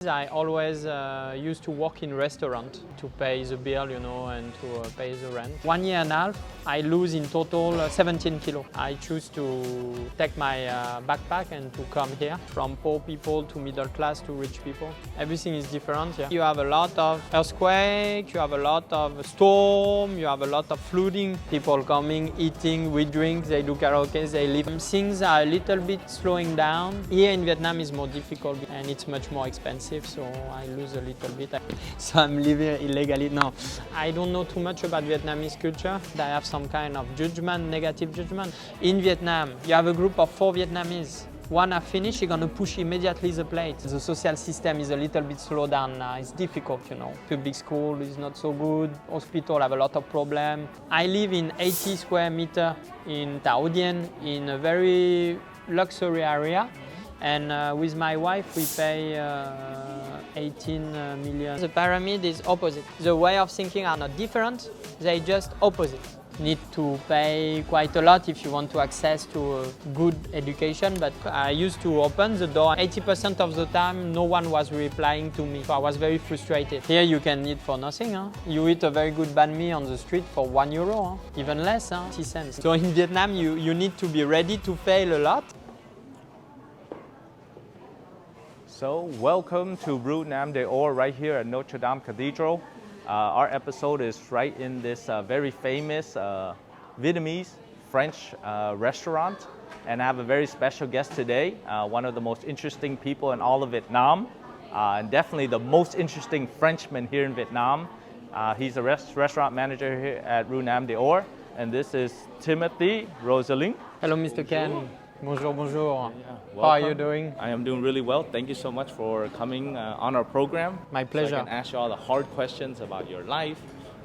I always used to work in restaurant to pay the bill, and to pay the rent. 1 year and a half, I lose in total 17 kilos. I choose to take my backpack and to come here, from poor people to middle class to rich people. Everything is different here. You have a lot of earthquake, you have a lot of storm, you have a lot of flooding. People coming, eating, we drink, they do karaoke, they live. Things are a little bit slowing down. Here in Vietnam is more difficult and it's much more expensive. So I lose a little bit. So I'm living illegally. No, I don't know too much about Vietnamese culture. I have some kind of judgment, negative judgment. In Vietnam, you have a group of 4 Vietnamese. One are finished, you're gonna push immediately the plate. The social system is a little bit slowed down now. It's difficult, Public school is not so good. Hospital have a lot of problems. I live in 80 square meter in Tao Dien in a very luxury area. And with my wife, we pay 18 million. The pyramid is opposite. The way of thinking are not different, they just opposite. Need to pay quite a lot if you want to access to a good education, but I used to open the door. 80% of the time, no one was replying to me, so I was very frustrated. Here you can eat for nothing. You eat a very good banh mi on the street for €1, even less, 50 cents. So in Vietnam, you need to be ready to fail a lot. So welcome to Rue Nam de Or right here at Notre Dame Cathedral. Our episode is right in this very famous Vietnamese French restaurant, and I have a very special guest today, one of the most interesting people in all of Vietnam, and definitely the most interesting Frenchman here in Vietnam. He's a restaurant manager here at Rue Nam de Or, and this is Timothée Rousselin. Hello, Mr. Ken. Bonjour, bonjour. Yeah, how are you doing? I am doing really well. Thank you so much for coming on our program. My pleasure. So I can ask you all the hard questions about your life,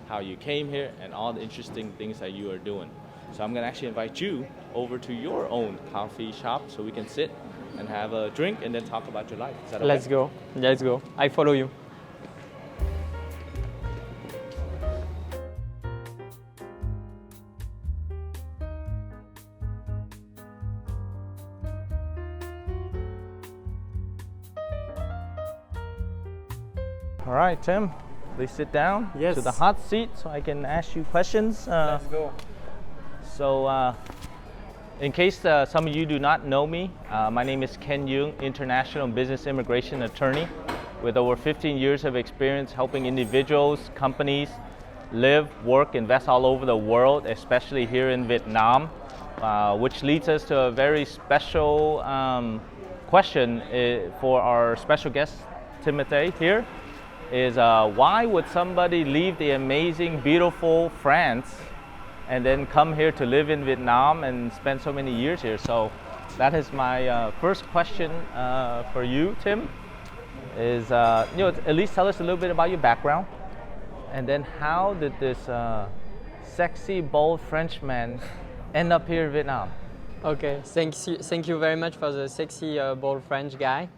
how you came here, and all the interesting things that you are doing. So I'm going to actually invite you over to your own coffee shop so we can sit and have a drink and then talk about your life. Is that okay? Let's go. Let's go. I follow you. All right, Tim, please sit down Yes. to the hot seat so I can ask you questions. Let's go. So, in case some of you do not know me, my name is Ken Duong, International Business Immigration Attorney with over 15 years of experience helping individuals, companies live, work, invest all over the world, especially here in Vietnam, which leads us to a very special question for our special guest, Timothée here. Is why would somebody leave the amazing, beautiful France and then come here to live in Vietnam and spend so many years here? So that is my first question for you, Tim, is at least tell us a little bit about your background, and then how did this sexy, bold Frenchman end up here in Vietnam? Okay, thank you very much for the sexy, bold French guy.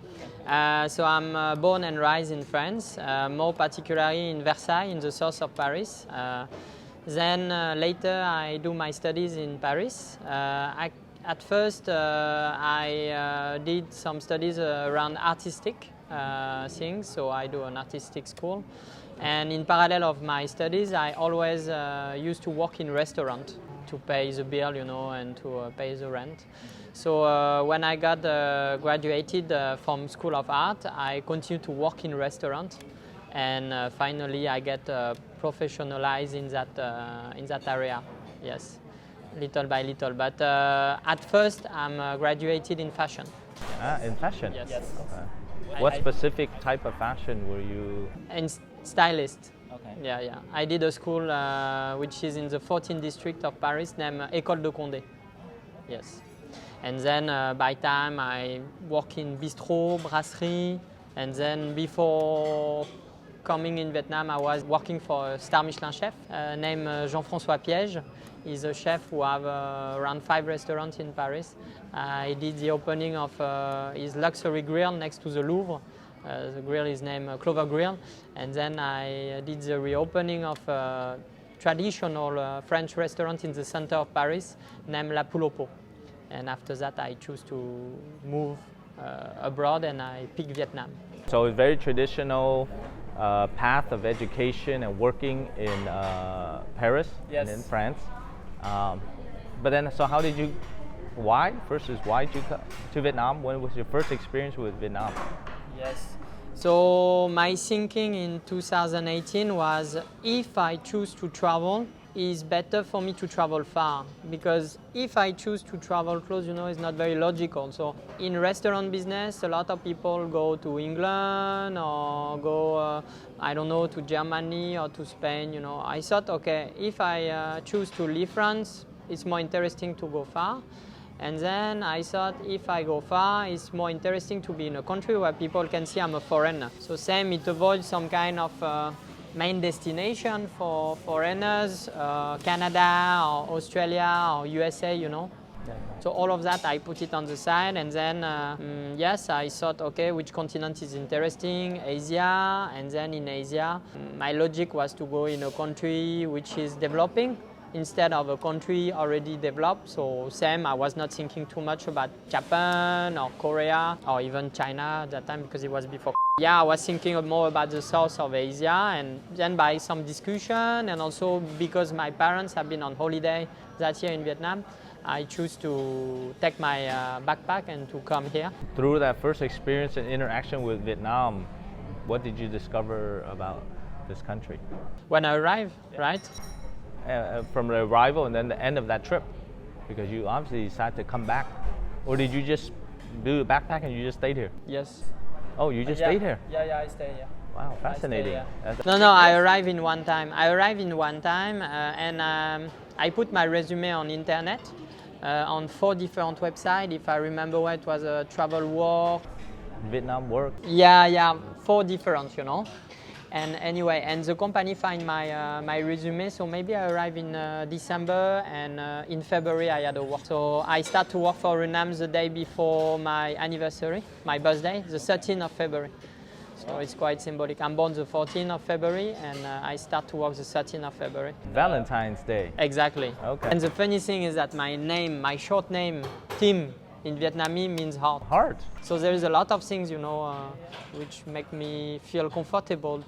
So I'm born and raised in France, more particularly in Versailles, in the south of Paris. Then later I do my studies in Paris. At first I did some studies around artistic things, so I do an artistic school. And in parallel of my studies, I always used to work in restaurant to pay the bill, and to pay the rent. So when I got graduated from School of Art, I continued to work in restaurant, and finally I get professionalized in that area. Yes, little by little. But at first, I'm graduated in fashion. In fashion? Yes. Okay. What specific type of fashion were you? And stylist. Okay. Yeah. I did a school which is in the 14th district of Paris, named École de Condé. Yes. And then by time I work in bistro, brasserie, and then before coming in Vietnam, I was working for a star Michelin chef named Jean-François Piège. He's a chef who have around 5 restaurants in Paris. I did the opening of his luxury grill next to the Louvre. The grill is named Clover Grill. And then I did the reopening of a traditional French restaurant in the center of Paris named La Poule au Pot. And after that, I choose to move abroad, and I picked Vietnam. So it's very traditional path of education and working in Paris and in Yes. France. But then, so how did you, why did you come to Vietnam? When was your first experience with Vietnam? Yes. So my thinking in 2018 was, if I choose to travel, it's better for me to travel far, because if I choose to travel close, it's not very logical. So in restaurant business, a lot of people go to England or go, I don't know, to Germany or to Spain. I thought, okay, if I choose to leave France, it's more interesting to go far. And then I thought, if I go far, it's more interesting to be in a country where people can see I'm a foreigner. So same, it avoids some kind of main destination for foreigners, Canada or Australia or USA, So all of that, I put it on the side, and then, yes, I thought, okay, which continent is interesting? Asia, and then in Asia, my logic was to go in a country which is developing, instead of a country already developed. So same, I was not thinking too much about Japan or Korea or even China at that time, because it was before. Yeah, I was thinking more about the south of Asia, and then by some discussion, and also because my parents have been on holiday that year in Vietnam, I choose to take my backpack and to come here. Through that first experience and interaction with Vietnam, what did you discover about this country? When I arrived, right? From the arrival and then the end of that trip, because you obviously decided to come back, or did you just do a backpack and you just stayed here? Yes. Oh, you just stayed here? Yeah, I stayed here. Wow, fascinating. No, I arrived in one time. And I put my resume on internet on 4 different websites. If I remember well, it was a travel work. Vietnam work. Yeah, 4 different, And anyway, and the company find my resume, so maybe I arrived in December, and in February I had a work. So I start to work for Vietnam the day before my anniversary, my birthday, the 13th of February. So it's quite symbolic. I'm born the 14th of February, and I start to work the 13th of February. Valentine's Day. Exactly. Okay. And the funny thing is that my short name, Tim, in Vietnamese means heart. Heart. So there is a lot of things, which make me feel comfortable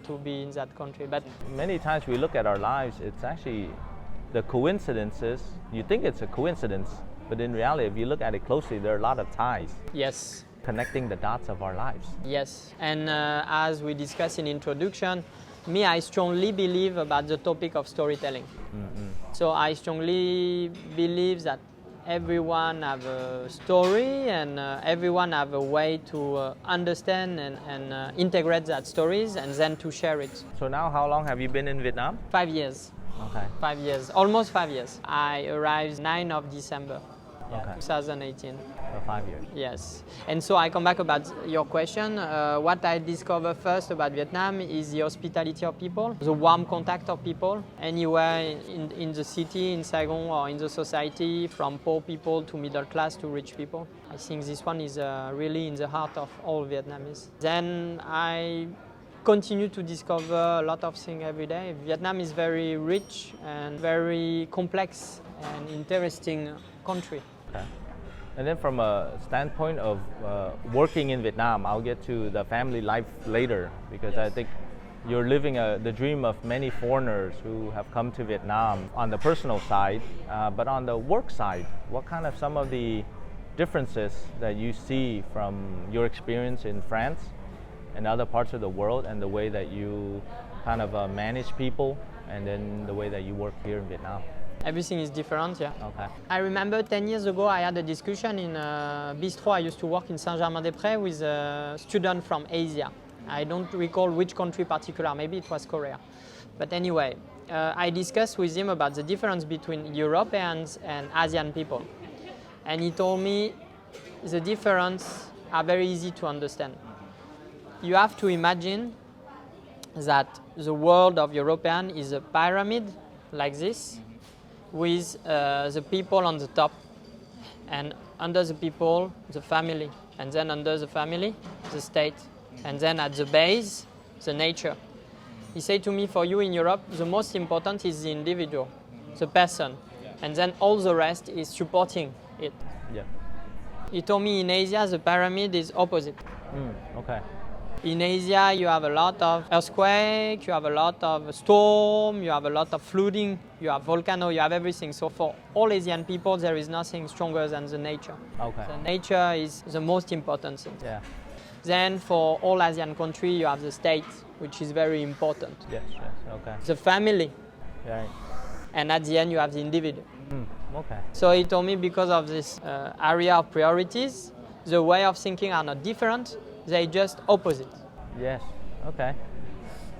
to be in that country. But many times we look at our lives, it's actually the coincidences. You think it's a coincidence, but in reality, if you look at it closely, there are a lot of ties. yes, Connecting the dots of our lives. yes. And as we discussed in introduction, I strongly believe about the topic of storytelling. So I strongly believe that everyone have a story, and everyone have a way to understand and integrate that stories, and then to share it. So now, how long have you been in Vietnam? 5 years. Okay. 5 years, almost 5 years. I arrived 9th of December, Okay. 2018. For 5 years. Yes. And so I come back about your question. What I discovered first about Vietnam is the hospitality of people, the warm contact of people, anywhere in the city, in Saigon, or in the society, from poor people to middle class to rich people. I think this one is really in the heart of all Vietnamese. Then I continue to discover a lot of things every day. Vietnam is very rich and very complex and interesting country. Okay. And then from a standpoint of working in Vietnam, I'll get to the family life later, because I think you're living the dream of many foreigners who have come to Vietnam on the personal side, but on the work side, what kind of some of the differences that you see from your experience in France and other parts of the world, and the way that you kind of manage people, and then the way that you work here in Vietnam? Everything is different, yeah. Okay. I remember 10 years ago I had a discussion in a bistro. I used to work in Saint-Germain-des-Prés with a student from Asia. I don't recall which country particular, maybe it was Korea. But anyway, I discussed with him about the difference between Europeans and Asian people. And he told me the difference are very easy to understand. You have to imagine that the world of European is a pyramid like this, with the people on the top, and under the people, the family, and then under the family, the state, and then at the base, the nature. He said to me, for you in Europe, the most important is the individual, the person, and then all the rest is supporting it. Yeah. He told me in Asia the pyramid is opposite. Okay. In Asia you have a lot of earthquake, you have a lot of storm, you have a lot of flooding, you have volcano, you have everything. So for all Asian people there is nothing stronger than the nature. Okay. The nature is the most important thing. Yeah. Then for all Asian countries you have the state, which is very important. Yes. Okay. The family, Right. and at the end you have the individual. Okay. So he told me because of this area of priorities, the way of thinking are not different, they just opposite. Yes. Okay.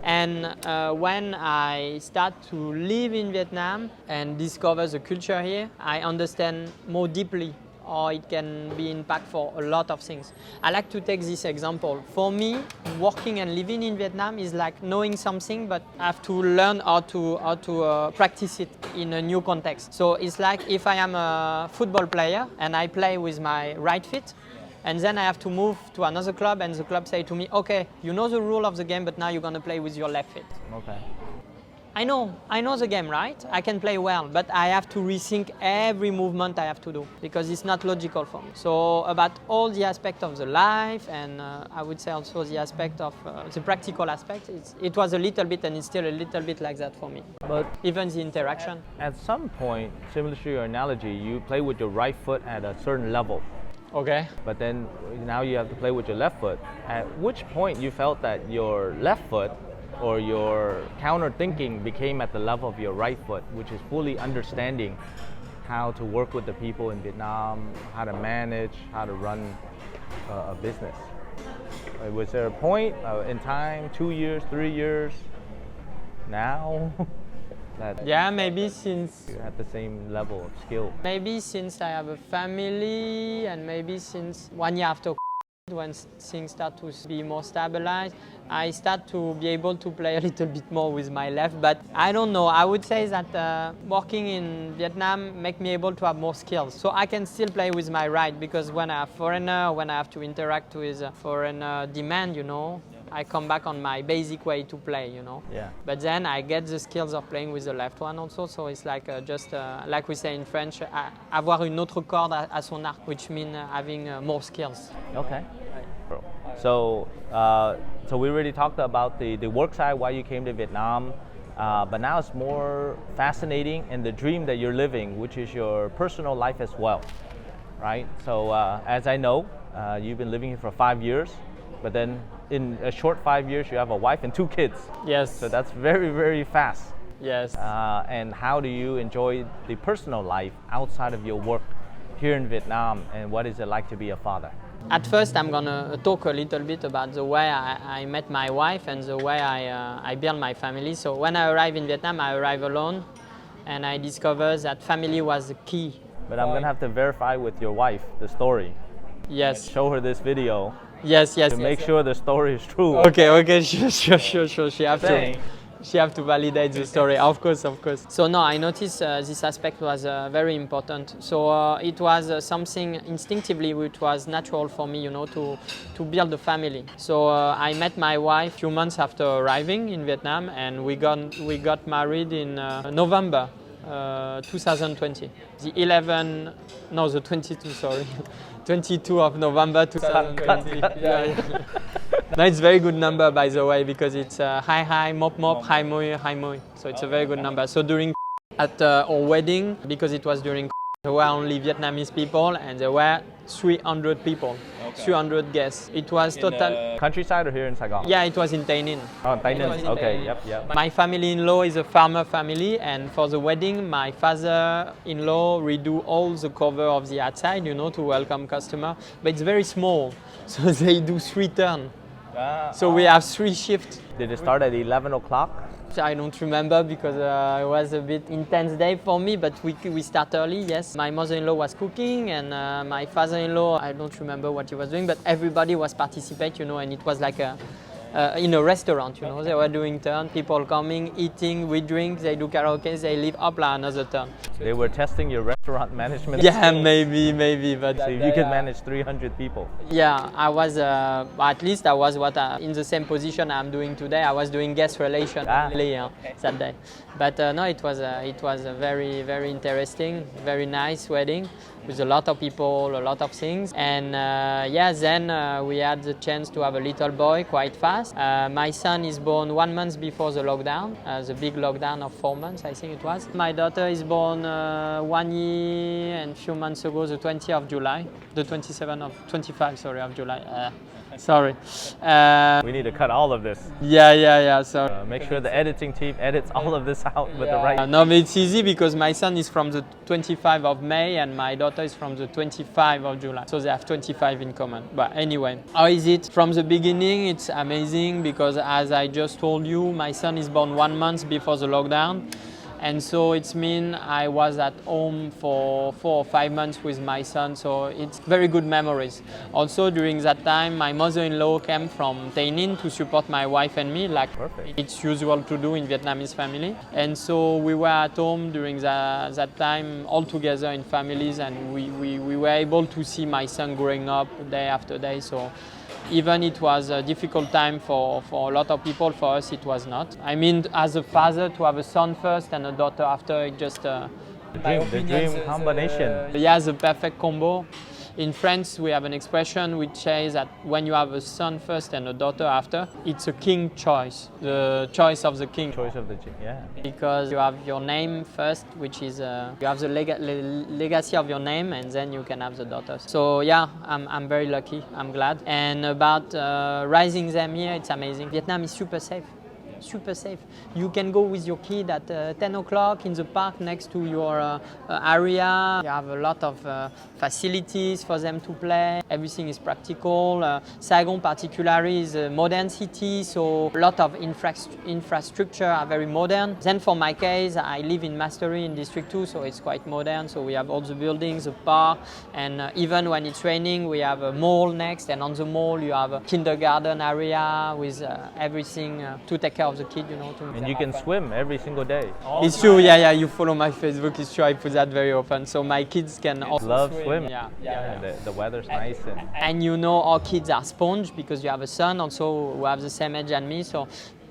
And when I start to live in Vietnam and discover the culture here, I understand more deeply how it can be impact for a lot of things. I like to take this example. For me, working and living in Vietnam is like knowing something, but I have to learn how to practice it in a new context. So it's like if I am a football player and I play with my right foot, and then I have to move to another club and the club say to me, okay, you know the rule of the game, but now you're gonna play with your left foot. Okay. I know the game, right? I can play well, but I have to rethink every movement I have to do because it's not logical for me. So about all the aspect of the life and I would say also the aspect of the practical aspect, it was a little bit and it's still a little bit like that for me. But even the interaction. at some point, similar to your analogy, you play with your right foot at a certain level. Okay. But then now you have to play with your left foot. At which point you felt that your left foot or your counter thinking became at the level of your right foot, which is fully understanding how to work with the people in Vietnam, how to manage, how to run a business. Was there a point in time, 2 years, 3 years, now, that Yeah, maybe since you have the same level of skill? Maybe since I have a family and maybe since 1 year after when things start to be more stabilized, I start to be able to play a little bit more with my left. But I don't know, I would say that working in Vietnam make me able to have more skills. So I can still play with my right because when I have foreigner, when I have to interact with foreign demand, you know, I come back on my basic way to play, you know. Yeah. But then I get the skills of playing with the left one also, so it's like just like we say in French, avoir une autre corde à son arc, which means having more skills. Okay. So, so we already talked about the work side, why you came to Vietnam, but now it's more fascinating in the dream that you're living, which is your personal life as well, right? So, as I know, you've been living here for 5 years, but then in a short 5 years, you have a wife and 2 kids. Yes. So that's very, very fast. Yes. And how do you enjoy the personal life outside of your work here in Vietnam, and what is it like to be a father? At first, I'm gonna talk a little bit about the way I met my wife and the way I built my family. So when I arrived in Vietnam, I arrived alone, and I discovered that family was the key. But I'm gonna have to verify with your wife the story. Yes. Show her this video. Yes. To make sure the story is true. Okay, sure. She have to validate the story, of course. So no, I noticed this aspect was very important. So it was something instinctively which was natural for me, you know, to build a family. So I met my wife a few months after arriving in Vietnam, and we got married in November 2020. The 22, sorry. 22 of November 2020. Yeah. No, it's a very good number, by the way, because it's hi, mop, hi, moi. So it's a very good number. So during at our wedding, because it was during, there were only Vietnamese people, and there were 300 people, 300 guests. It was total. Countryside or here in Saigon? Yeah, it was in Tay Ninh. Oh, Tay Ninh. Okay, yep. My family-in-law is a farmer family, and for the wedding, my father-in-law redo all the cover of the outside, you know, to welcome customer. But it's very small, so they do 3 turns. So we have 3 shifts. Did it start at 11 o'clock? I don't remember because it was a bit intense day for me, but we start early, yes. My mother-in-law was cooking and my father-in-law, I don't remember what he was doing, but everybody was participating, you know, and it was like in a restaurant, you know. They were doing turn, people coming, eating, we drink, they do karaoke, they leave, up another turn. They were testing your restaurant restaurant management Yeah, skills. maybe, but So if you could manage 300 people. yeah, I was at least I was in the same position I'm doing today. I was doing guest relations really that day, but no, it was a very very interesting, very nice wedding with a lot of people, a lot of things, and then we had the chance to have a little boy quite fast. My son is born 1 month before the lockdown, the big lockdown of 4 months, I think it was. My daughter is born 1 year and few months ago, the 20th of July, the 25 of July. Sorry. We need to cut all of this. Yeah. Sorry. Make sure the editing team edits all of this out with the right. No, but it's easy because my son is from the 25th of May and my daughter is from the 25th of July. So they have 25 in common. But anyway, how is it? From the beginning, it's amazing because as I just told you, my son is born 1 month before the lockdown. And so it's mean I was at home for 4 or 5 months with my son, so it's very good memories. Also during that time, my mother-in-law came from Tây Ninh to support my wife and me, like it's usual to do in Vietnamese family. And so we were at home during that time all together in families, and we were able to see my son growing up day after day. So even it was a difficult time for a lot of people, for us it was not. I mean, as a father, to have a son first and a daughter after, it just... the dream combination. Yeah, the perfect combo. In France, we have an expression which says that when you have a son first and a daughter after, it's a king choice, the choice of the king. Choice of the king, yeah. Because you have your name first, which is, you have the legacy of your name, and then you can have the daughters. So yeah, I'm very lucky, I'm glad. And about raising them here, it's amazing. Vietnam is super safe. Super safe. You can go with your kid at 10 o'clock in the park next to your area. You have a lot of facilities for them to play. Everything is practical. Saigon particularly is a modern city, so a lot of infrastructure are very modern. Then for my case, I live in Mastery in District 2, so it's quite modern. So we have all the buildings, the park, and even when it's raining, we have a mall next, and on the mall you have a kindergarten area with everything to take care of the kid, you know. And you can swim every single day. It's true, yeah. You follow my Facebook, it's true. I put that very often, so my kids can also love swim. Yeah. The weather's nice. And you know, our kids are sponge because you have a son also who have the same age as me. So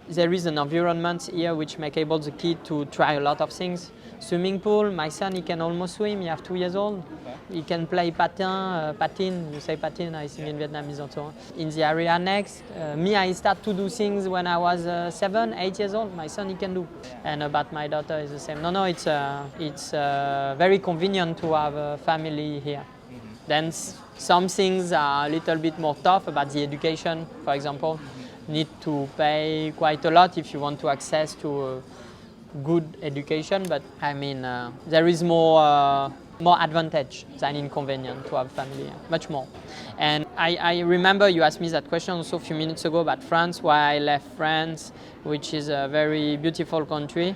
there is an environment here which make able the kid to try a lot of things. Swimming pool, my son, he can almost swim, he have 2 years old. He can play patin, you say patin, I think in Vietnamese also. In the area next, me, I start to do things when I was 7, 8 years old. My son, he can do. And about my daughter is the same. No, it's very convenient to have a family here. Then some things are a little bit more tough about the education, for example. Need to pay quite a lot if you want to access to good education, but I mean there is more advantage than inconvenience to have family, much more. And I remember you asked me that question also a few minutes ago about France, why I left France, which is a very beautiful country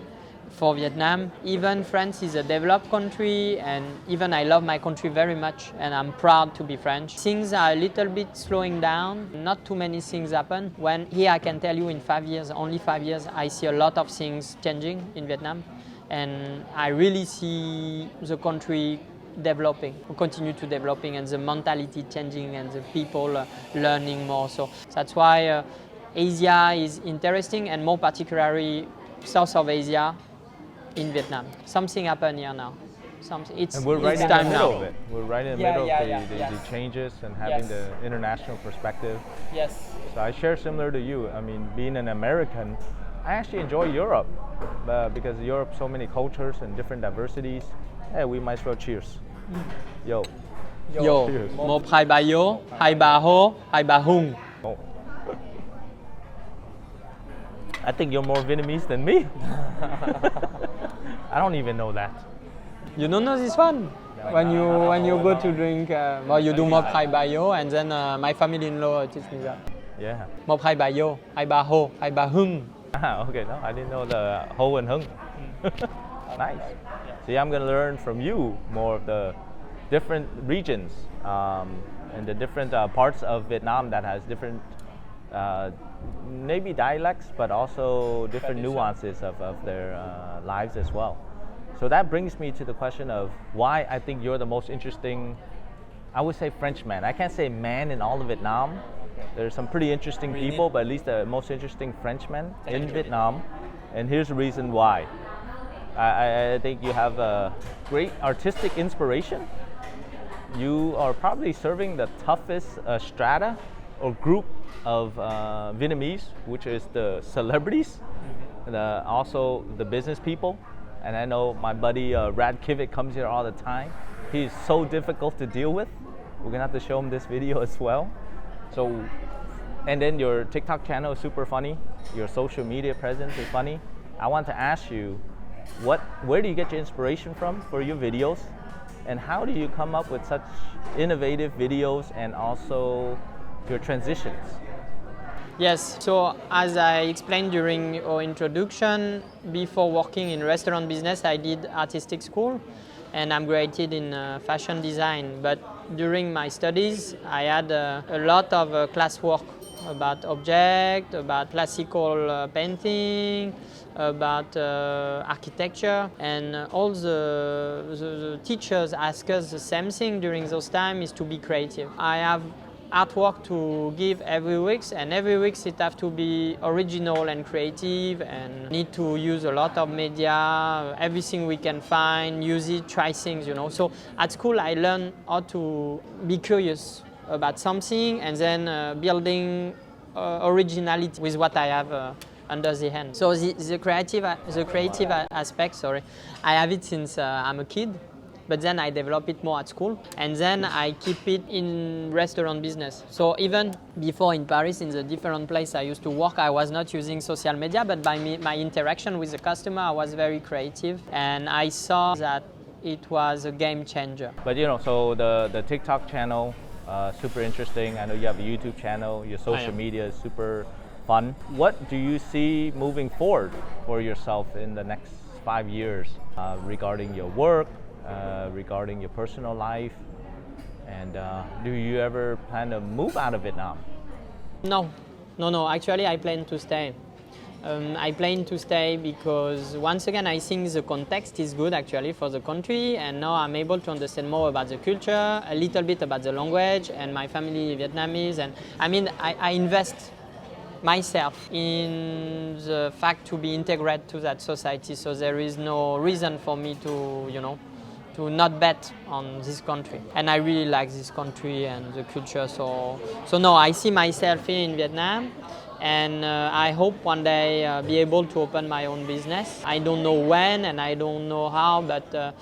for Vietnam. Even France is a developed country, and even I love my country very much, and I'm proud to be French. Things are a little bit slowing down, not too many things happen. When here I can tell you in 5 years, only 5 years, I see a lot of things changing in Vietnam, and I really see the country developing, continue to developing, and the mentality changing, and the people learning more. So that's why Asia is interesting, and more particularly South of Asia, in Vietnam. Something happened here now. And we're right in the middle of it. We're right in the middle of the changes and having the international perspective. Yes. So I share similar to you. I mean, being an American, I actually enjoy Europe because Europe so many cultures and different diversities. Hey, we might as well cheers. Yo. Cheers. Một hai bà vô, hai bà hô, hai bà hung. Oh. I think you're more Vietnamese than me. I don't even know that. You don't know this one? When you go to drink, you do Mop Hai Ba Yo, and then my family-in-law teach me that. Yeah. Mop Hai Ba Yo, Hai Ba Ho, Hai Ba Hung. Okay, no, I didn't know the Ho and Hung. Nice. See, I'm gonna learn from you more of the different regions and the different parts of Vietnam that has different maybe dialects, but also different nuances of their lives as well. So that brings me to the question of why I think you're the most interesting, I would say Frenchman. I can't say man in all of Vietnam. There's some pretty interesting people, but at least the most interesting Frenchman in Vietnam. And here's the reason why. I think you have a great artistic inspiration. You are probably serving the toughest strata or group of Vietnamese, which is the celebrities, also the business people. And I know my buddy Rad Kivik comes here all the time. He's so difficult to deal with. We're gonna have to show him this video as well. So, and then your TikTok channel is super funny. Your social media presence is funny. I want to ask you, where do you get your inspiration from for your videos? And how do you come up with such innovative videos and also your transitions? Yes, so as I explained during our introduction, before working in restaurant business, I did artistic school and I'm graded in fashion design. But during my studies, I had a lot of classwork about object, about classical painting, about architecture, and all the teachers ask us the same thing during those times, is to be creative. I have artwork to give every week, and every week it have to be original and creative, and need to use a lot of media, everything we can find, use it, try things, you know. So at school I learned how to be curious about something and then building originality with what I have under the hand. So the creative aspect, sorry, I have it since I'm a kid. But then I develop it more at school, and then I keep it in restaurant business. So even before in Paris, in the different place I used to work, I was not using social media, but by my interaction with the customer, I was very creative, and I saw that it was a game changer. But you know, so the TikTok channel, super interesting. I know you have a YouTube channel, your social media is super fun. What do you see moving forward for yourself in the next 5 years regarding your work, regarding your personal life, and do you ever plan to move out of Vietnam? No. Actually, I plan to stay. I plan to stay because, once again, I think the context is good actually for the country, and now I'm able to understand more about the culture, a little bit about the language, and my family Vietnamese, and I mean, I invest myself in the fact to be integrated to that society, so there is no reason for me to, you know, to not bet on this country. And I really like this country and the culture, so no, I see myself here in Vietnam, and I hope one day be able to open my own business. I don't know when and I don't know how, but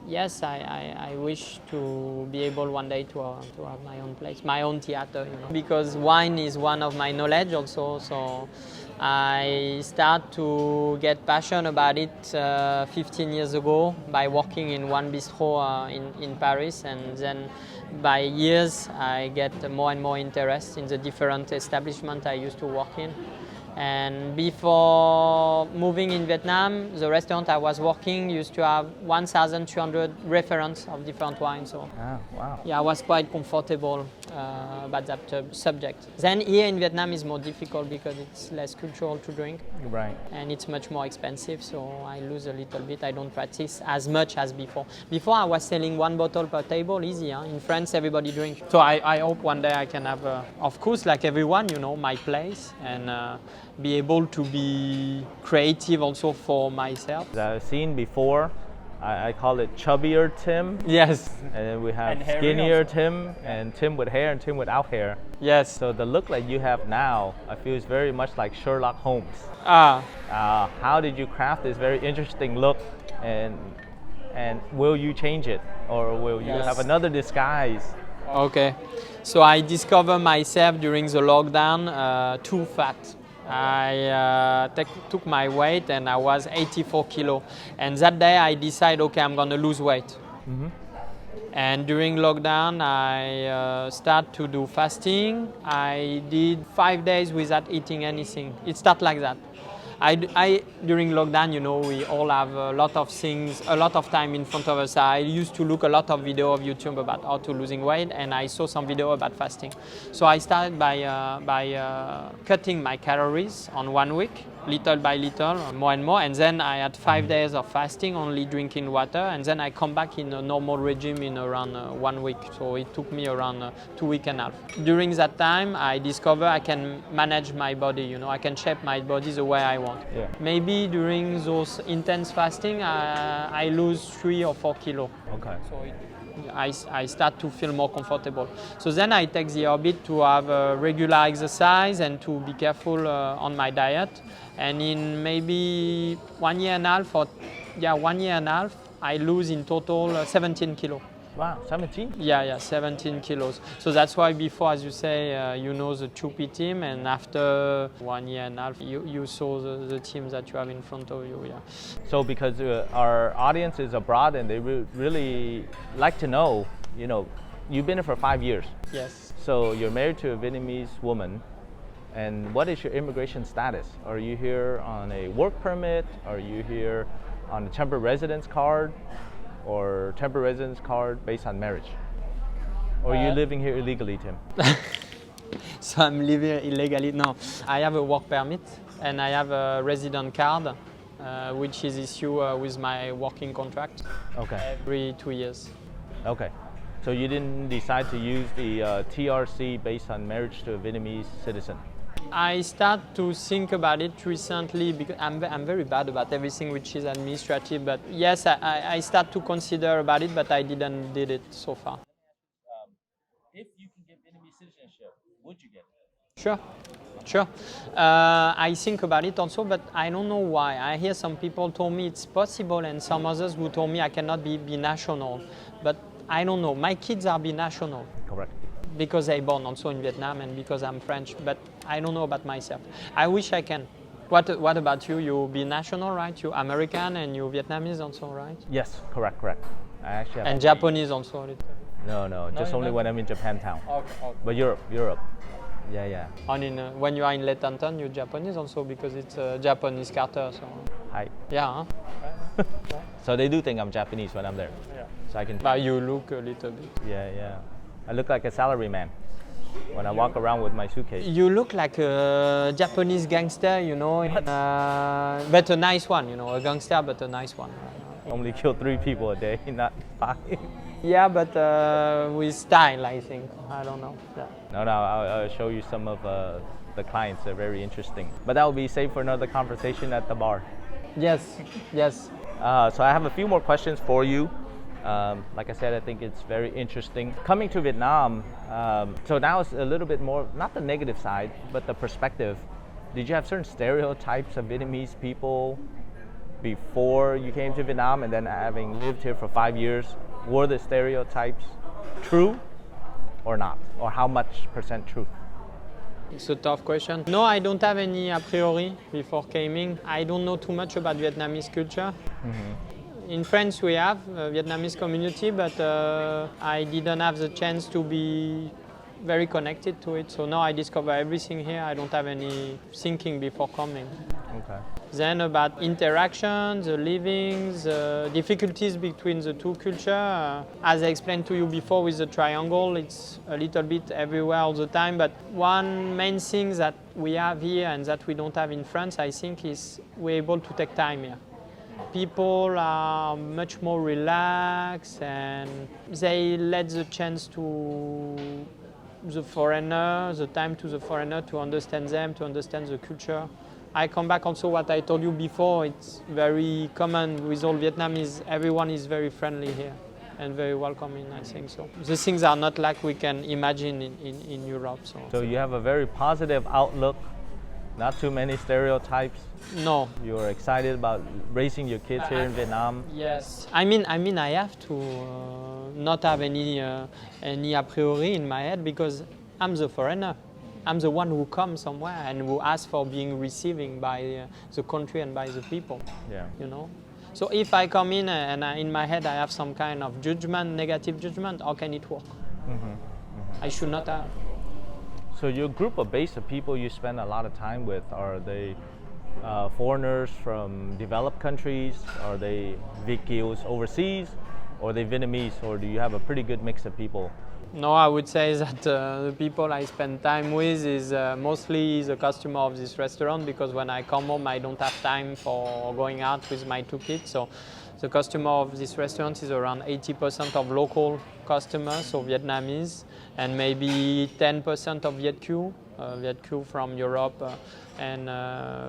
yes, I wish to be able one day to have my own place, my own theater, you know. Because wine is one of my knowledge also, so I start to get passion about it 15 years ago by working in one bistro in Paris, and then by years I get more and more interest in the different establishments I used to work in. And before moving in Vietnam, the restaurant I was working used to have 1,200 references of different wines. So wow. yeah, I was quite comfortable about that subject. Then here in Vietnam is more difficult because it's less cultural to drink. Right. And it's much more expensive, so I lose a little bit. I don't practice as much as before. Before I was selling 1 bottle per table, easy. Huh? In France, everybody drinks. So I hope one day I can have, of course, like everyone, you know, my place, and be able to be creative also for myself. I've seen before, I call it chubbier Tim. Yes. And then we have skinnier Tim, and Tim with hair and Tim without hair. Yes. So the look like you have now, I feel is very much like Sherlock Holmes. How did you craft this very interesting look, and will you change it, or will you have another disguise? Okay. So I discovered myself during the lockdown too fat. I took my weight and I was 84 kilo. And that day I decided, okay, I'm going to lose weight. Mm-hmm. And during lockdown, I started to do fasting. I did 5 days without eating anything. It started like that. During lockdown, you know, we all have a lot of things, a lot of time in front of us. I used to look a lot of video of YouTube about how to losing weight, and I saw some video about fasting. So I started by cutting my calories on 1 week, little by little, more and more, and then I had 5 days of fasting, only drinking water, and then I come back in a normal regime in around 1 week. So it took me around 2 weeks and a half. During that time, I discovered I can manage my body, you know, I can shape my body the way I want. Yeah. Maybe during those intense fasting, I lose 3 or 4 kilos. Okay. So I start to feel more comfortable. So then I take the habit to have regular exercise and to be careful on my diet. And in maybe 1 year and a half, 1 year and a half, I lose in total 17 kilos. Wow, 17? Yeah, 17 kilos. So that's why before, as you say, you know the Chupi team, and after 1 year and a half, you saw the team that you have in front of you, yeah. So because our audience is abroad and they really like to know, you know, you've been here for 5 years. Yes. So you're married to a Vietnamese woman, and what is your immigration status? Are you here on a work permit? Are you here on a temporary residence card? Or temporary residence card based on marriage? Or are you living here illegally, Tim? So I'm living illegally? No, I have a work permit and I have a resident card, which is issued with my working contract. Okay. Every 2 years. Okay. So you didn't decide to use the TRC based on marriage to a Vietnamese citizen? I start to think about it recently because I'm very bad about everything which is administrative. But yes, I start to consider about it, but I didn't did it so far. If you can get Vietnamese citizenship, would you get it? Sure. I think about it also, but I don't know why. I hear some people told me it's possible, and some others who told me I cannot be binational. But I don't know. My kids are binational. Correct. Because they're born also in Vietnam and because I'm French, but I don't know about myself. I wish I can. What about you? You binational, right? You American and you Vietnamese also, right? Yes, correct. I actually have and Japanese also a little. No, just only when I'm in Japantown. Okay. But Europe. Yeah. And when you are in Letanton, you're Japanese also because it's a Japanese Carter. So. Hi. Yeah. Huh? So they do think I'm Japanese when I'm there. Yeah. So I can. But you look a little bit. Yeah. I look like a salaryman when I walk around with my suitcase. You look like a Japanese gangster, you know, but a nice one, you know, a gangster, but a nice one. Only kill 3 people a day, not 5. Yeah, but with style, I think. I don't know. Yeah. No, I'll show you some of the clients. They're very interesting. But that will be saved for another conversation at the bar. Yes. So I have a few more questions for you. Like I said, I think it's very interesting. Coming to Vietnam, so now it's a little bit more, not the negative side, but the perspective. Did you have certain stereotypes of Vietnamese people before you came to Vietnam, and then having lived here for 5 years? Were the stereotypes true or not? Or how much % truth? It's a tough question. No, I don't have any a priori before coming. I don't know too much about Vietnamese culture. Mm-hmm. In France, we have a Vietnamese community, but I didn't have the chance to be very connected to it. So now I discover everything here. I don't have any thinking before coming. Okay. Then about interaction, the living, the difficulties between the two cultures. As I explained to you before with the triangle, it's a little bit everywhere all the time. But one main thing that we have here and that we don't have in France, I think, is we're able to take time here. People are much more relaxed and they let the chance to the foreigner, the time to the foreigner to understand them, to understand the culture. I come back also what I told you before, it's very common with all Vietnamese, everyone is very friendly here and very welcoming, I think so. The things are not like we can imagine in Europe. So you have a very positive outlook, not too many stereotypes? No. You're excited about raising your kids here in Vietnam? Yes. I mean, I have to not have any a priori in my head because I'm the foreigner. I'm the one who comes somewhere and who asks for being receiving by the country and by the people. Yeah. You know. So if I come in and in my head I have some kind of judgment, negative judgment, how can it work? Mm-hmm. Mm-hmm. I should not have. So your group of base of people you spend a lot of time with, are they foreigners from developed countries? Are they Việt kiều overseas? Or are they Vietnamese? Or do you have a pretty good mix of people? No, I would say that the people I spend time with is mostly the customer of this restaurant, because when I come home I don't have time for going out with my two kids. So the customer of this restaurant is around 80% of local customers, so Vietnamese, and maybe 10% of Viet Kieu from Europe and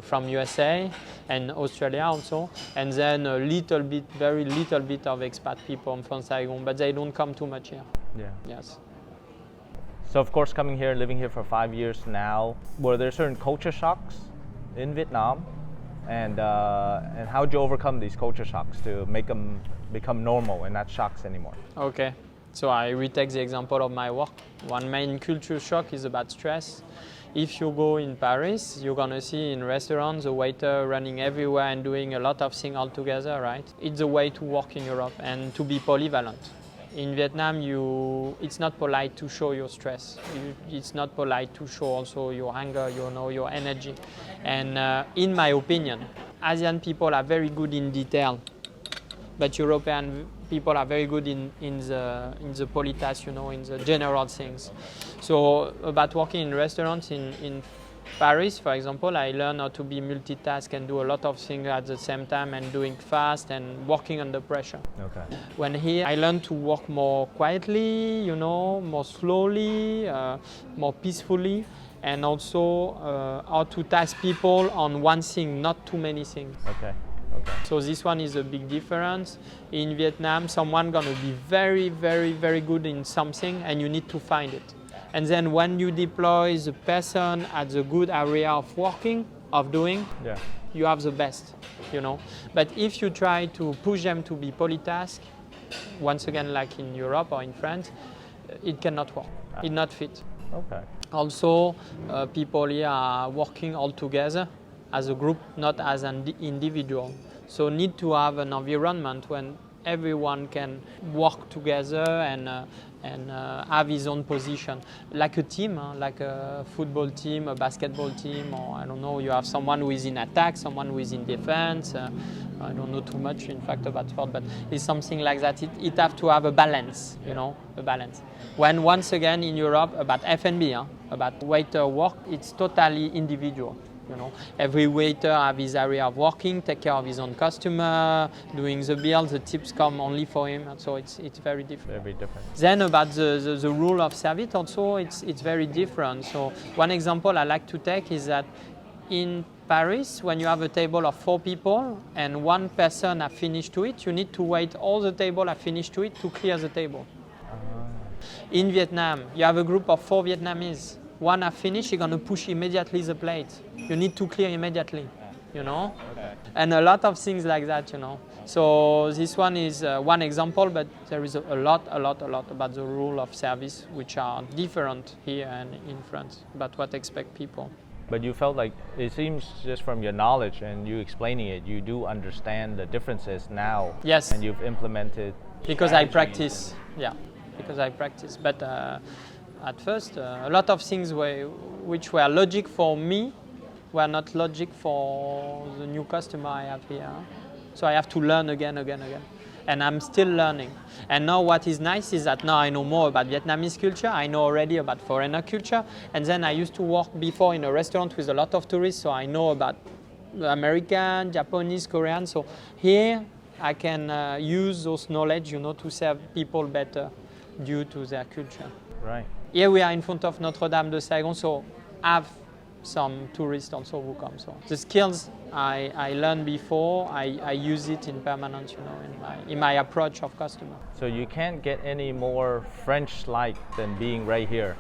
from USA and Australia also, and then a little bit, very little bit of expat people from Saigon, but they don't come too much here. Yeah. Yes. So of course, coming here, living here for 5 years now, were there certain culture shocks in Vietnam? And how did you overcome these culture shocks to make them become normal and not shocks anymore? Okay, so I retake the example of my work. One main culture shock is about stress. If you go in Paris, you're gonna see in restaurants a waiter running everywhere and doing a lot of things all together, right? It's a way to work in Europe and to be polyvalent. In Vietnam, it's not polite to show your stress. It's not polite to show also your anger, your energy. And in my opinion, Asian people are very good in detail, but European people are very good in the politesse, in the general things. So about working in restaurants in Paris, for example, I learned how to be multitask and do a lot of things at the same time and doing fast and working under pressure. Okay. When here, I learned to work more quietly, more slowly, more peacefully, and also how to task people on one thing, not too many things. Okay. Okay. So this one is a big difference. In Vietnam, someone gonna be very, very, very good in something, and you need to find it. And then when you deploy the person at the good area of working, of doing, Yeah. you have the best, But if you try to push them to be polytask, once again, like in Europe or in France, it cannot work. It not fit. Okay. Also, people here are working all together as a group, not as an individual. So need to have an environment when everyone can work together and have his own position, like a team, like a football team, a basketball team, or I don't know. You have someone who is in attack, someone who is in defense. I don't know too much, in fact, about sport, but it's something like that. It have to have a balance, a balance. When once again in Europe, about F&B, about waiter work, it's totally individual. Every waiter have his area of working, take care of his own customer, doing the bill, the tips come only for him, so it's very different. Very different. Then about the rule of service also, it's very different. So one example I like to take is that in Paris, when you have a table of 4 people and one person have finished to eat, you need to wait all the table have finished to eat to clear the table. In Vietnam, you have a group of 4 Vietnamese. One have finished, you're gonna push immediately the plate. You need to clear immediately, Okay. And a lot of things like that, So this one is one example, but there is a lot about the rule of service, which are different here and in France, about what expect people. But you felt like, it seems just from your knowledge and you explaining it, you do understand the differences now. Yes. And you've implemented. Because I practice, But at first, a lot of things which were logic for me were not logic for the new customer I have here. So I have to learn again. And I'm still learning. And now what is nice is that now I know more about Vietnamese culture. I know already about foreigner culture. And then I used to work before in a restaurant with a lot of tourists, so I know about American, Japanese, Korean. So here I can use those knowledge, to serve people better due to their culture. Right. Here we are in front of Notre Dame de Saigon, so have some tourists also who come. So the skills I learned before, I use it in permanence, in my approach of customer. So you can't get any more French-like than being right here.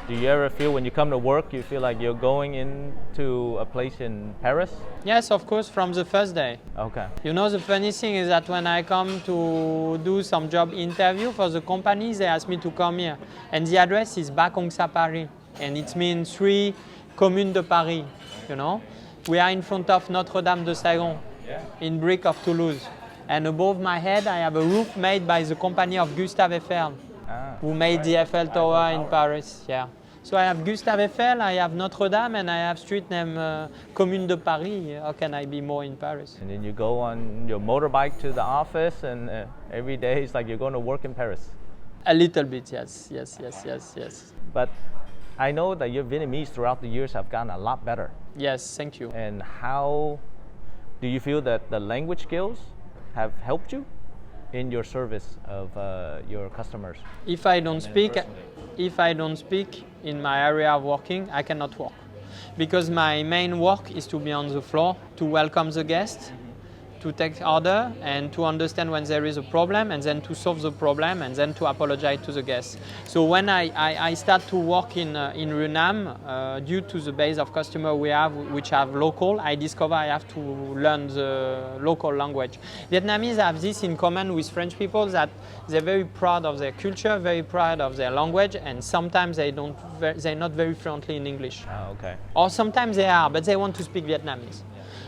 Do you ever feel when you come to work, you feel like you're going into a place in Paris? Yes, of course, from the first day. Okay. The funny thing is that when I come to do some job interview for the company, they ask me to come here. And the address is Bacongsa Paris. And it means 3 communes de Paris, We are in front of Notre Dame de Saigon, in brick of Toulouse. And above my head, I have a roof made by the company of Gustave Eiffel, who made the Eiffel Tower in Paris. Yeah. So I have Gustave Eiffel, I have Notre Dame, and I have street name Commune de Paris. How can I be more in Paris? And then you go on your motorbike to the office, and every day it's like you're going to work in Paris. A little bit, yes. But I know that your Vietnamese throughout the years have gotten a lot better. Yes, thank you. And how do you feel that the language skills have helped you in your service of your customers? If I don't speak in my area of working, I cannot work. Because my main work is to be on the floor, to welcome the guests, to take order and to understand when there is a problem and then to solve the problem and then to apologize to the guests. So when I start to work in Vietnam, due to the base of customer we have, which have local, I discover I have to learn the local language. Vietnamese have this in common with French people, that they're very proud of their culture, very proud of their language, and sometimes they're not very fluently in English. Oh, okay. Or sometimes they are, but they want to speak Vietnamese.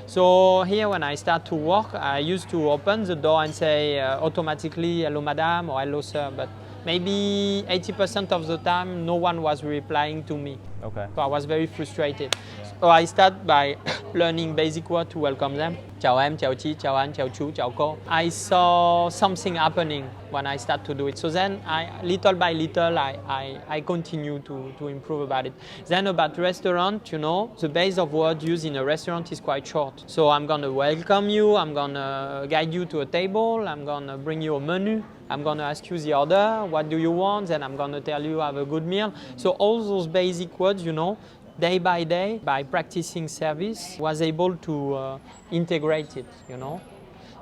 So here when I start to work, I used to open the door and say automatically, hello madam or hello sir, but maybe 80% of the time no one was replying to me. Okay. So I was very frustrated. So I start by learning basic words to welcome them. Chào em, chào chị, chào anh, chào chú, chào cô. I saw something happening when I start to do it. So then little by little, I continue to improve about it. Then about restaurant, you know, the base of word used in a restaurant is quite short. So I'm gonna welcome you, I'm gonna guide you to a table, I'm gonna bring you a menu, I'm gonna ask you the order, what do you want, then I'm gonna tell you have a good meal. So all those basic words, you know, day by day, by practicing service, was able to integrate it, you know.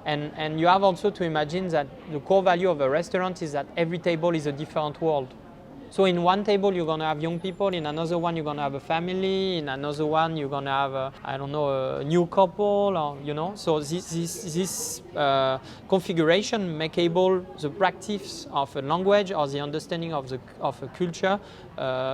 And you have also to imagine that the core value of a restaurant is that every table is a different world. So in one table you're gonna have young people, in another one you're gonna have a family, in another one you're gonna have a new couple, or you know. So this configuration make able the practice of a language or the understanding of a culture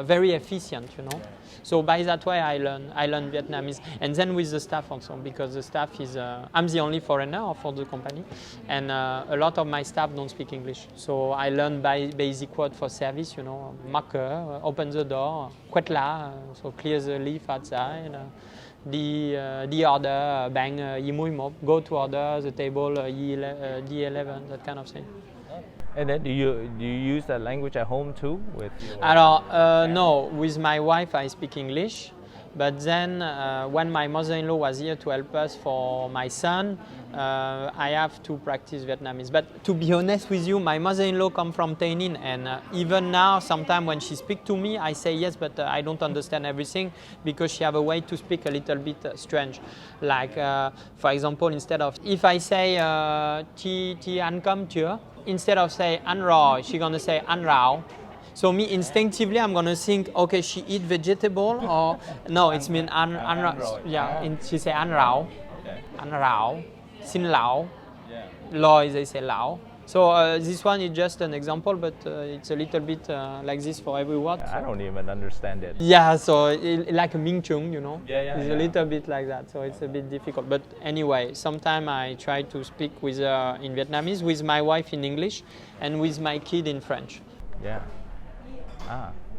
very efficient, you know. So by that way I learn Vietnamese, and then with the staff also, because the staff is I'm the only foreigner for the company, and a lot of my staff don't speak English. So I learn by basic word for service, you know, marker, open the door, quét lá, so clear the leaf outside, the order, bang, yi mui mop, go to order the table, D11, that kind of thing. And then do you use that language at home too with your no, with my wife I speak English, but then when my mother-in-law was here to help us for my son, I have to practice Vietnamese. But to be honest with you, my mother-in-law come from Tây Ninh, and even now sometimes when she speaks to me I say yes, but I don't understand everything, because she have a way to speak a little bit strange. Like for example, instead of, if I say chị ăn cơm chưa, instead of say ăn rồi, she's gonna say ăn rau. So me instinctively I'm gonna think, okay, she eat vegetable, or no, it's mean ăn rau. Yeah, she say ăn rau, ăn rau, xin lão, loi they say lão. So this one is just an example, but it's a little bit like this for every word. I don't even understand it. Yeah, so like a Minh Chung, you know. Yeah. It's a little bit like that, so it's a bit difficult. But anyway, sometimes I try to speak with her in Vietnamese, with my wife in English, and with my kid in French. Yeah.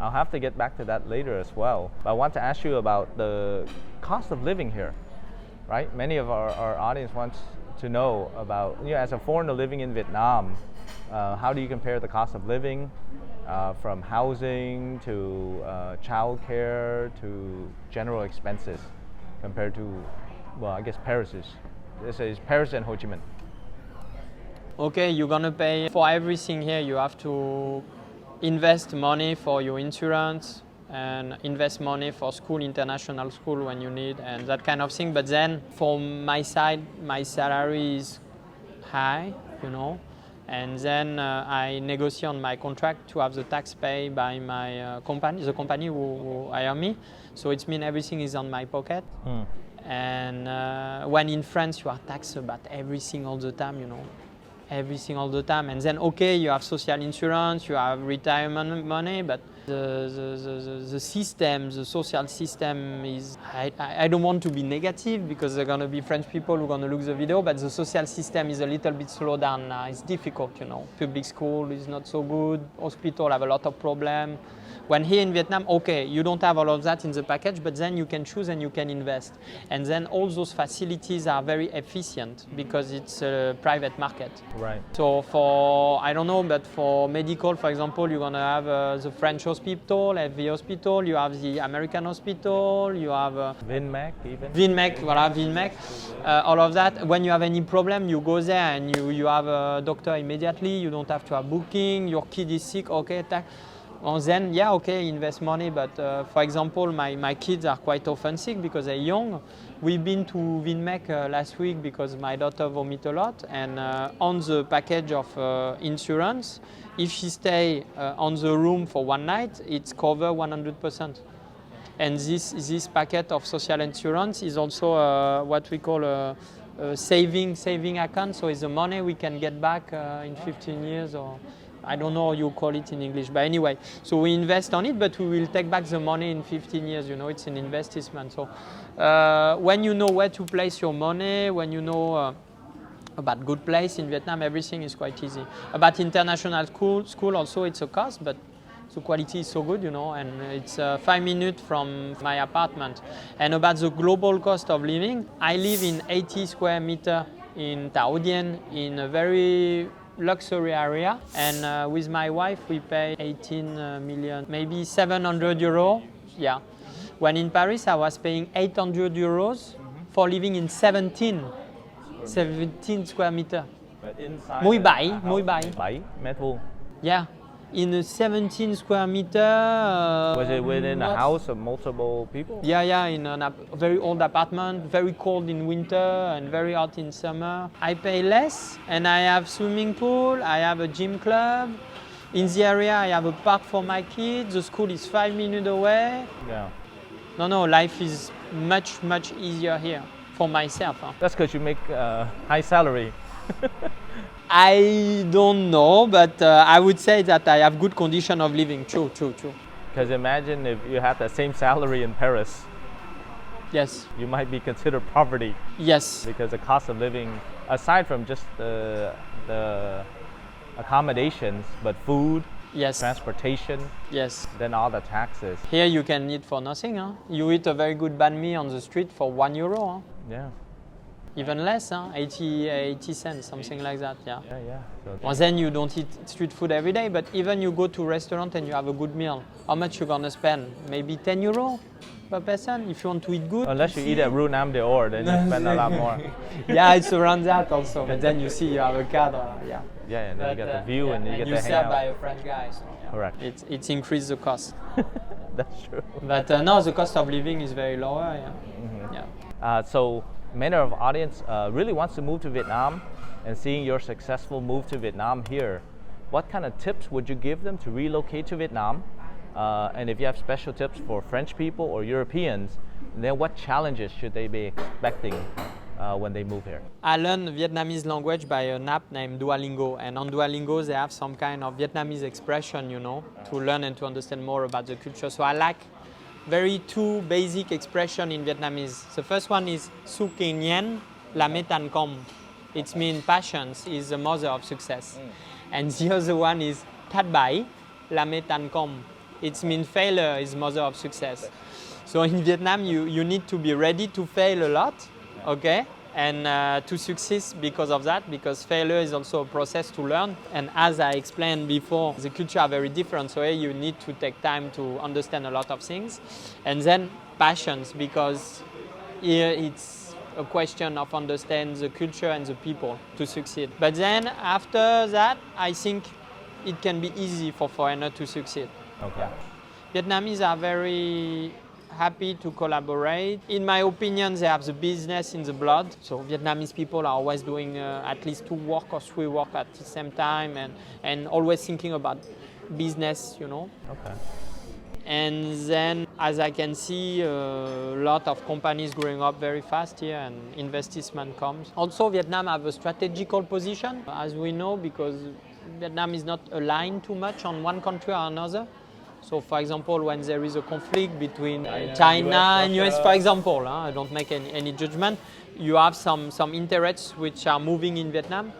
I'll have to get back to that later as well. But I want to ask you about the cost of living here, right? Many of our audience wants to know about, you know, as a foreigner living in Vietnam, how do you compare the cost of living from housing to childcare to general expenses compared to, well, I guess Paris is. This is Paris and Ho Chi Minh. Okay, you're gonna pay for everything here. You have to invest money for your insurance and invest money for school, international school when you need, and that kind of thing. But then from my side, my salary is high, you know, and then I negotiate on my contract to have the tax paid by my company, the company who hire me. So it means everything is on my pocket. And when in France you are taxed about everything all the time, you know. Everything all the time, and then okay, you have social insurance, you have retirement money, but The system, the social system is, I don't want to be negative because there are going to be French people who are going to look the video, but the social system is a little bit slowed down now. It's difficult, you know. Public school is not so good, hospital have a lot of problems. When here in Vietnam, okay, you don't have all of that in the package, but then you can choose and you can invest. And then all those facilities are very efficient because it's a private market. Right. So for, I don't know, but for medical, for example, you're going to have the French hospital, FV hospital, you have the American hospital, you have... Vinmec even? Vinmec, voilà, Vinmec. All of that. When you have any problem, you go there and you have a doctor immediately. You don't have to have booking. Your kid is sick, okay, and then, yeah, okay, invest money, but for example, my kids are quite often sick because they're young. We've been to Vinmec last week because my daughter vomit a lot, and on the package of insurance, if she stay on the room for one night, it's covered 100%. And this packet of social insurance is also what we call a saving account, so it's the money we can get back in 15 years or I don't know how you call it in English, but anyway, so we invest on it, but we will take back the money in 15 years, you know, it's an investment. So when you know where to place your money, when you know about good place in Vietnam, everything is quite easy. About international school also, it's a cost, but the quality is so good, you know, and it's 5 minutes from my apartment. And about the global cost of living, I live in 80 square meters in Tao Dien in a very luxury area, and with my wife we pay 18 million, maybe 700 euros. Yeah. When in Paris I was paying 800 euros for living in 17 square meter. But inside 17 mét vuông. Yeah. In a 17 square meter. Was it within a house of multiple people? Yeah, in a very old apartment, very cold in winter and very hot in summer. I pay less and I have swimming pool, I have a gym club. In the area I have a park for my kids, the school is 5 minutes away. Yeah. No, life is much easier here for myself. Huh? That's because you make high salary. I don't know, but I would say that I have good condition of living. True. Because imagine if you had the same salary in Paris. Yes. You might be considered poverty. Yes. Because the cost of living, aside from just the accommodations, but food, yes, transportation, yes, then all the taxes. Here you can eat for nothing. Huh? You eat a very good banh mi on the street for €1. Huh? Yeah. Even less, huh? 80 cents, something like that, yeah. Yeah. So well, then you don't eat street food every day, but even you go to a restaurant and you have a good meal, how much you gonna spend? Maybe €10 per person if you want to eat good. Unless you eat at Rue Nam de Or, then you spend a lot more. Yeah, it's around that also, but then you see you have a cadre, yeah. Yeah, and then you get the view and you get to hang served out. by a French guy, so yeah. Correct. It's increased the cost. That's true. But now the cost of living is very lower, yeah. Mm-hmm. Yeah. So many of our audience really wants to move to Vietnam, and seeing your successful move to Vietnam here, what kind of tips would you give them to relocate to Vietnam? And if you have special tips for French people or Europeans, then what challenges should they be expecting when they move here? I learned Vietnamese language by an app named Duolingo, and on Duolingo they have some kind of Vietnamese expression, you know, to learn and to understand more about the culture. So I like two basic expression in Vietnamese. The first one is Su Kỳ Nien La Mê Tan Công. It means patience is the mother of success. And the other one is Thất Bại La Mê Tan Công. It means failure is mother of success. So in Vietnam you need to be ready to fail a lot, okay? And to succeed because of that, because failure is also a process to learn. And as I explained before, the culture are very different, so you need to take time to understand a lot of things. And then passions, because here it's a question of understanding the culture and the people to succeed. But then after that, I think it can be easy for foreigners to succeed. Okay. Vietnamese are very happy to collaborate. In my opinion, they have the business in the blood. So Vietnamese people are always doing at least 2 work or 3 work at the same time, and always thinking about business, you know. Okay. And then, as I can see, a lot of companies growing up very fast here, and investment comes. Also, Vietnam have a strategical position, as we know, because Vietnam is not aligned too much on one country or another. So, for example, when there is a conflict between China and US, for example, I don't make any judgment, you have some interests which are moving in Vietnam.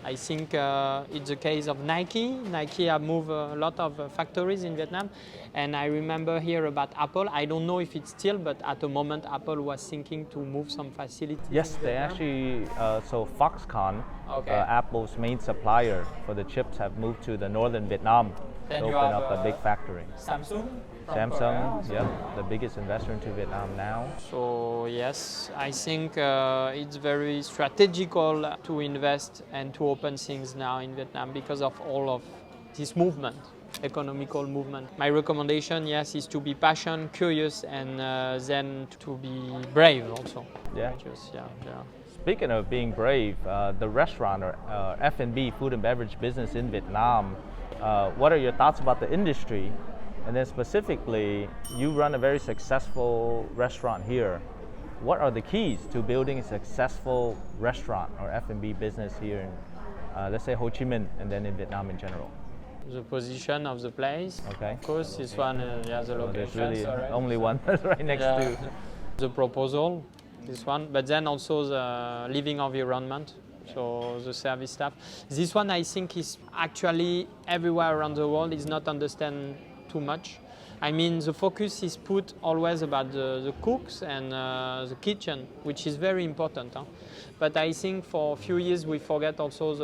I think it's the case of Nike. Nike have moved a lot of factories in Vietnam. And I remember here about Apple. I don't know if it's still, but at the moment Apple was thinking to move some facilities. Yes, they actually, so Foxconn, Apple's main supplier for the chips, have moved to the northern Vietnam to open up a big factory. Samsung, yeah, the biggest investor into Vietnam now. So yes, I think it's very strategical to invest and to open things now in Vietnam because of all of this movement, economical movement. My recommendation, yes, is to be passionate, curious, and then to be brave also. Yeah. Yeah. Speaking of being brave, the restaurant or F&B, food and beverage business in Vietnam, what are your thoughts about the industry? And then specifically, you run a very successful restaurant here. What are the keys to building a successful restaurant or F&B business here in, let's say, Ho Chi Minh and then in Vietnam in general? The position of the place. Okay. Of course, this one, the location. There's really only one right next to. The proposal, this one, but then also the living environment. So the service staff. This one, I think, is actually everywhere around the world is not understand too much. I mean, the focus is put always about the cooks and the kitchen, which is very important. But I think for a few years we forget also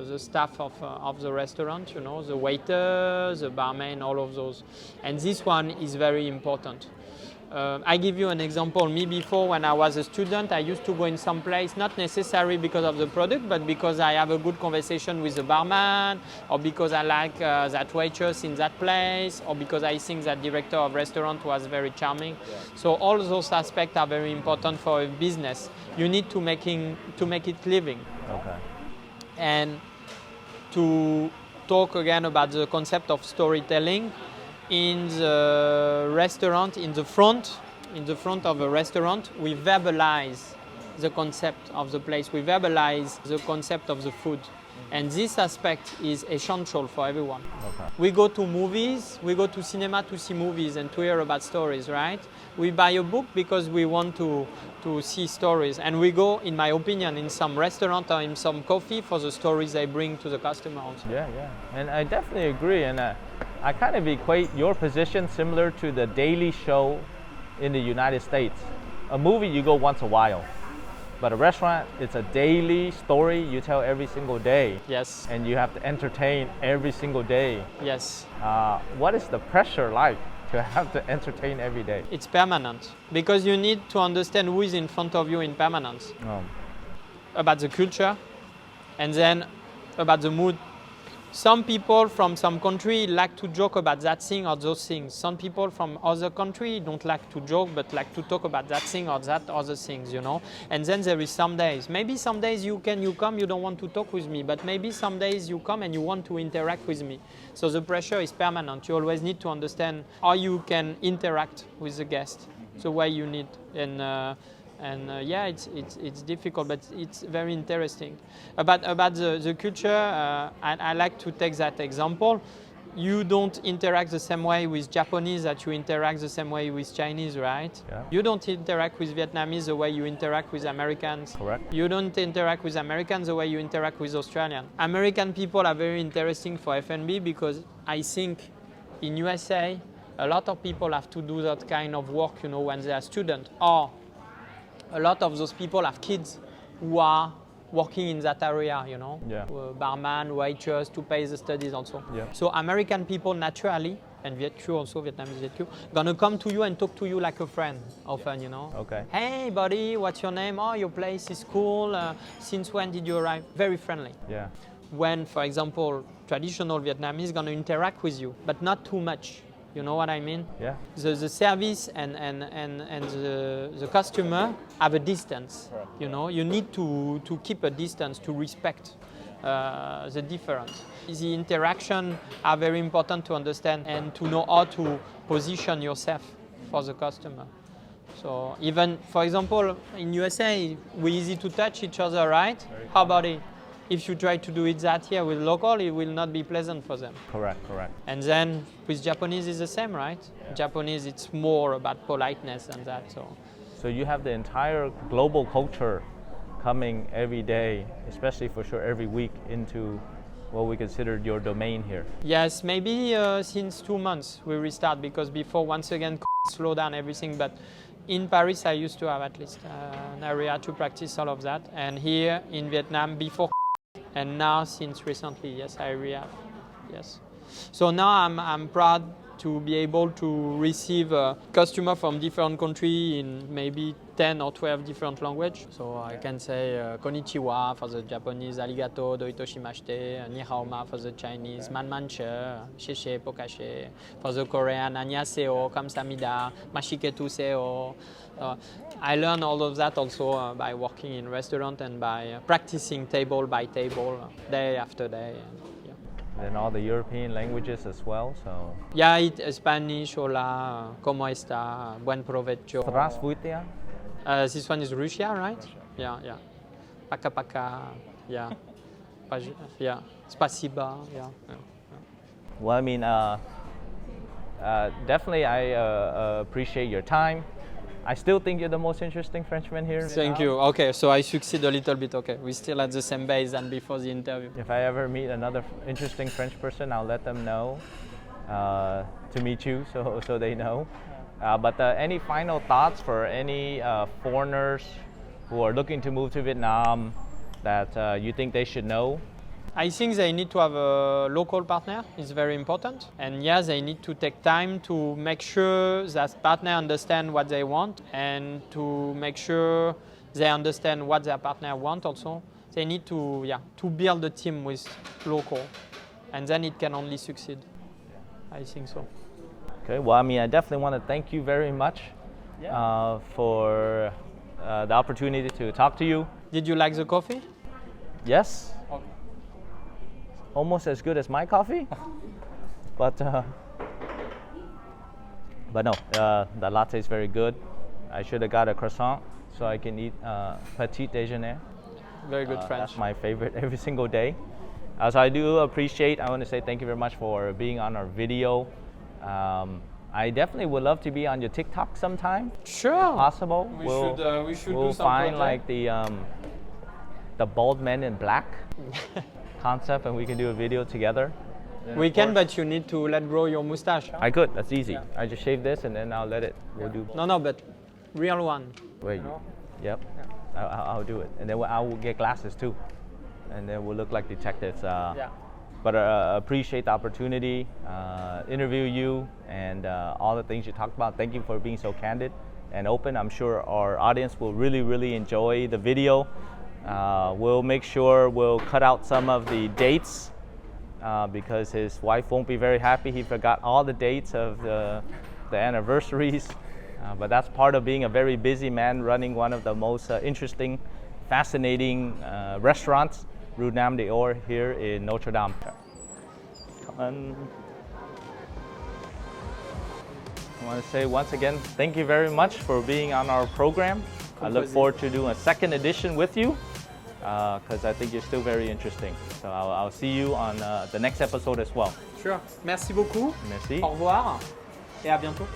the staff of the restaurant, you know, the waiter, the barman, all of those. And this one is very important. I give you an example. Me before, when I was a student, I used to go in some place, not necessarily because of the product, but because I have a good conversation with the barman, or because I like that waitress in that place, or because I think that director of restaurant was very charming. Yeah. So all those aspects are very important for a business. You need to make it living. Okay. And to talk again about the concept of storytelling, in the restaurant, in the front of a restaurant, we verbalize the concept of the place, we verbalize the concept of the food. And this aspect is essential for everyone. Okay. We go to movies, we go to cinema to see movies and to hear about stories, right? We buy a book because we want to see stories. And we go, in my opinion, in some restaurant or in some coffee for the stories they bring to the customer also. Yeah. And I definitely agree. And I kind of equate your position similar to the Daily Show in the United States. A movie, you go once a while. But a restaurant, it's a daily story you tell every single day. Yes. And you have to entertain every single day. Yes. What is the pressure like to have to entertain every day? It's permanent, because you need to understand who is in front of you in permanence. About the culture, and then about the mood. Some people from some country like to joke about that thing or those things. Some people from other country don't like to joke, but like to talk about that thing or that other things, you know. And then there is some days. Maybe some days you come, you don't want to talk with me, but maybe some days you come and you want to interact with me. So the pressure is permanent. You always need to understand how you can interact with the guest the way you need. It's difficult, but it's very interesting. About the culture, I like to take that example. You don't interact the same way with Japanese that you interact the same way with Chinese, right? Yeah. You don't interact with Vietnamese the way you interact with Americans. Correct. You don't interact with Americans the way you interact with Australians. American people are very interesting for F&B because I think in USA, a lot of people have to do that kind of work, you know, when they are students. Or a lot of those people have kids who are working in that area, you know, barman, waitress, to pay the studies also. Yeah. So American people naturally, and Vietcu also, Vietnamese Vietcu, gonna come to you and talk to you like a friend often, you know. Okay. Hey buddy, what's your name? Oh, your place is cool. Since when did you arrive? Very friendly. Yeah. When, for example, traditional Vietnamese gonna interact with you, but not too much. You know what I mean? Yeah. The service and the customer have a distance. Correct. You know, you need to keep a distance to respect the difference. The interaction are very important to understand and to know how to position yourself for the customer. So even, for example, in USA, we're easy to touch each other, right? How about it? if you try to do that here with local, it will not be pleasant for them. Correct, correct. And then with Japanese is the same, right? Yeah. Japanese, it's more about politeness and that. So you have the entire global culture coming every day, especially for sure every week, into what we consider your domain here. Yes, maybe since 2 months we restart, because before, once again, slow down everything. But in Paris, I used to have at least an area to practice all of that. And here in Vietnam, before, and now since recently, yes, I have. Yes. So now I'm proud to be able to receive a customer from different countries in maybe 10 or 12 different languages. So I can say konnichiwa for the Japanese, arigato, doitoshimashite, ni hao ma for the Chinese, man manche, sheshe, pokashe. For the Korean, annyeonghaseyo, kamsamida, mashiketu seo. I learned all of that also by working in restaurant and by practicing table by table, day after day. And all the European languages as well, so... Yeah, Spanish, hola, como está, buen provecho. Здравствуйте. This one is Russia, right? Russia. Yeah. Paka paka, yeah. Yeah, spasiba, yeah. Well, I mean, definitely I appreciate your time. I still think you're the most interesting Frenchman here. Thank you. Okay, so I succeed a little bit. Okay, we're still at the same base than before the interview. If I ever meet another interesting French person, I'll let them know to meet you, so they know. But any final thoughts for any foreigners who are looking to move to Vietnam that you think they should know? I think they need to have a local partner. It's very important. And yeah, they need to take time to make sure that partner understand what they want, and to make sure they understand what their partner want also. They need to build a team with local, and then it can only succeed. I think so. Okay, well, I mean, I definitely want to thank you very much for the opportunity to talk to you. Did you like the coffee? Yes. Okay. Almost as good as my coffee, but no, the latte is very good. I should have got a croissant so I can eat petit déjeuner. Very good French. That's my favorite every single day. So I do appreciate, I want to say thank you very much for being on our video. I definitely would love to be on your TikTok sometime. Sure. If possible. We should we'll do some find project. like the bald man in black concept, and we can do a video together. We can, but you need to let grow your mustache. I could, that's easy. I just shave this and then I'll let it, we'll do. No, but real one. Wait, yep, I'll do it. And then I will get glasses too. And then we'll look like detectives. But appreciate the opportunity, interview you, and all the things you talked about. Thank you for being so candid and open. I'm sure our audience will really, really enjoy the video. We'll make sure we'll cut out some of the dates because his wife won't be very happy. He forgot all the dates of the anniversaries. But that's part of being a very busy man running one of the most interesting, fascinating restaurants, Rue Nam d'Or, here in Notre Dame. Come on. I want to say once again, thank you very much for being on our program. I look forward to doing a second edition with you because I think you're still very interesting. So I'll see you on the next episode as well. Sure. Merci beaucoup. Merci. Au revoir et à bientôt.